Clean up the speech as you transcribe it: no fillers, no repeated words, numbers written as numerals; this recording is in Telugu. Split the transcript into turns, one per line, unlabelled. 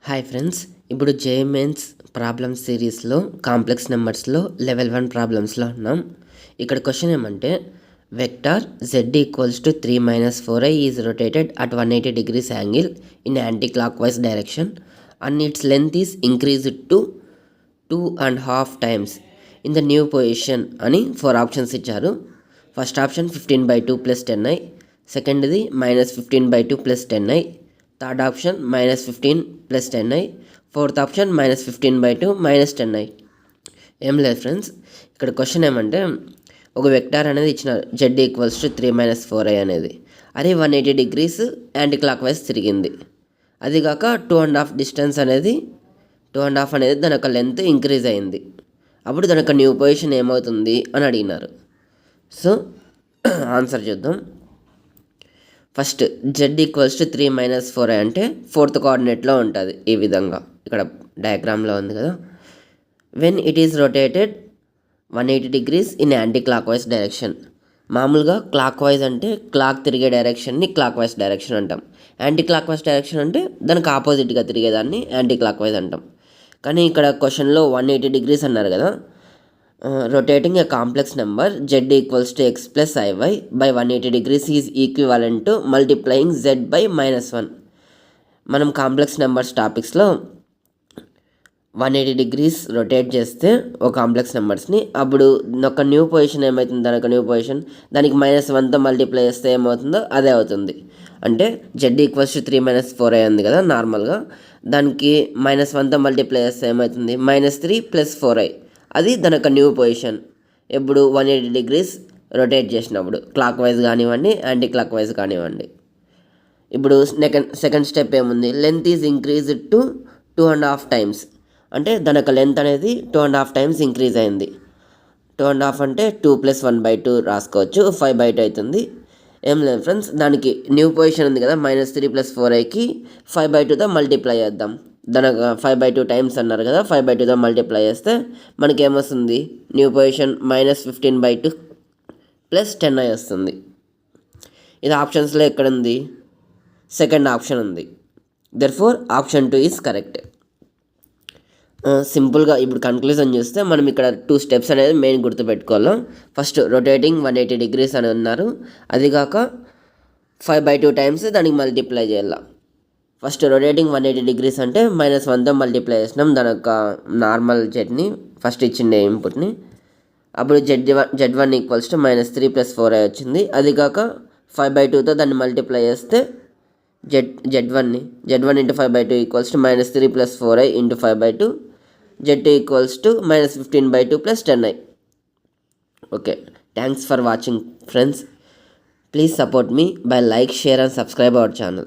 హాయ్ ఫ్రెండ్స్, ఇప్పుడు జేమెయిన్స్ ప్రాబ్లమ్ సిరీస్లో కాంప్లెక్స్ నెంబర్స్లో లెవెల్ 1 ప్రాబ్లమ్స్లో ఉన్నాం. ఇక్కడ క్వశ్చన్ ఏమంటే vector z equals to 3 - 4i is rotated at 180 degrees angle in anti clock wise direction and it's length is increased to 2.5 times in the new position అని 4 ఆప్షన్స్ ఇచ్చారు. ఫస్ట్ ఆప్షన్ 15/2 + 10i, సెకండ్ది -15/2 + 10i, third option -15 + 10i, fourth option -15/2 - 10i. ఏం లేదు ఫ్రెండ్స్, ఇక్కడ క్వశ్చన్ ఏమంటే ఒక వెక్టార్ అనేది ఇచ్చిన z ఈక్వల్స్ టు 3 - 4i అనేది అది 180 degrees యాంటీ క్లాక్ వైజ్ తిరిగింది. అది కాక 2.5 డిస్టెన్స్ అనేది 2.5 అనేది దాని యొక్క లెంత్ ఇంక్రీజ్ అయింది. అప్పుడు దాని యొక్క న్యూ పొజిషన్ ఏమవుతుంది అని అడిగినారు. సో ఆన్సర్ చూద్దాం. First z equals to 3 - 4i అంటే ఫోర్త్ కోఆర్డినేట్లో ఉంటుంది. ఈ విధంగా ఇక్కడ డయాగ్రామ్లో ఉంది కదా. When it is rotated 180 degrees in anti clock wise direction. మామూలుగా క్లాక్ వైజ్ అంటే క్లాక్ తిరిగే డైరెక్షన్ని క్లాక్ వైజ్ డైరెక్షన్ అంటాం. యాంటీ క్లాక్ వైజ్ డైరెక్షన్ అంటే దానికి ఆపోజిట్గా తిరిగేదాన్ని యాంటీ క్లాక్ వైజ్ అంటాం. కానీ ఇక్కడ క్వశ్చన్లో 180 degrees అన్నారు కదా. Rotating A complex number z equals to x + iy by 180 degrees is equivalent to multiplying z by -1. మనం కాంప్లెక్స్ నెంబర్స్ టాపిక్స్లో 180 degrees రొటేట్ చేస్తే ఒక కాంప్లెక్స్ నెంబర్స్ని, అప్పుడు ఒక న్యూ పొజిషన్ ఏమవుతుంది, దానికి న్యూ పొజిషన్ దానికి -1తో మల్టిప్లై చేస్తే ఏమవుతుందో అదే అవుతుంది. అంటే z ఈక్వల్స్ టు 3 - 4i ఉంది కదా నార్మల్గా, దానికి -1తో మల్టిప్లై చేస్తే ఏమవుతుంది -3 + 4i. అది దాని యొక్క న్యూ పొజిషన్ ఎప్పుడు 180 degrees రొటేట్ చేసినప్పుడు, క్లాక్ వైజ్ కానివ్వండి యాంటీ క్లాక్ వైజ్ కానివ్వండి. ఇప్పుడు సెకండ్ స్టెప్ ఏముంది, length is increased to 2.5 times. అంటే దాని యొక్క లెంత్ అనేది 2.5 times ఇంక్రీజ్ అయింది. 2.5 అంటే 2 + 1/2 రాసుకోవచ్చు, 5/2 అవుతుంది. ఏం లేదు ఫ్రెండ్స్, దానికి న్యూ పొజిషన్ ఉంది కదా -3 + 4iకి 5/2తో మల్టిప్లై చేద్దాం. దానికి 5/2 times అన్నారు కదా, 5/2తో మల్టిప్లై చేస్తే మనకి ఏమొస్తుంది, న్యూ పొజిషన్ -15/2 + 10i వస్తుంది. ఇది ఆప్షన్స్లో ఎక్కడ ఉంది, సెకండ్ ఆప్షన్ ఉంది. Therefore option 2 is correct. సింపుల్గా ఇప్పుడు కన్క్లూజన్ చూస్తే మనం ఇక్కడ 2 steps అనేది మెయిన్ గుర్తుపెట్టుకోవాలి. ఫస్ట్ రొటేటింగ్ 180 degrees అని ఉన్నారు, అది కాక 5/2 times దానికి మల్టిప్లై చేయాలి. ఫస్ట్ రొటేటింగ్ 180 degrees అంటే -1తో మల్టిప్లై చేసినాం దాని యొక్క నార్మల్ జెడ్ని, ఫస్ట్ ఇచ్చిండే ఇన్పుట్ని. అప్పుడు z1 ఈక్వల్స్ టు -3 + 4i వచ్చింది. అది కాక 5/2తో దాన్ని మల్టిప్లై చేస్తే z1 × 5/2 equals to -3 + 4i × 5/2, z2 equals to -15/2 + 10i. Okay, thanks for watching friends. Please support me by like, share and subscribe our channel.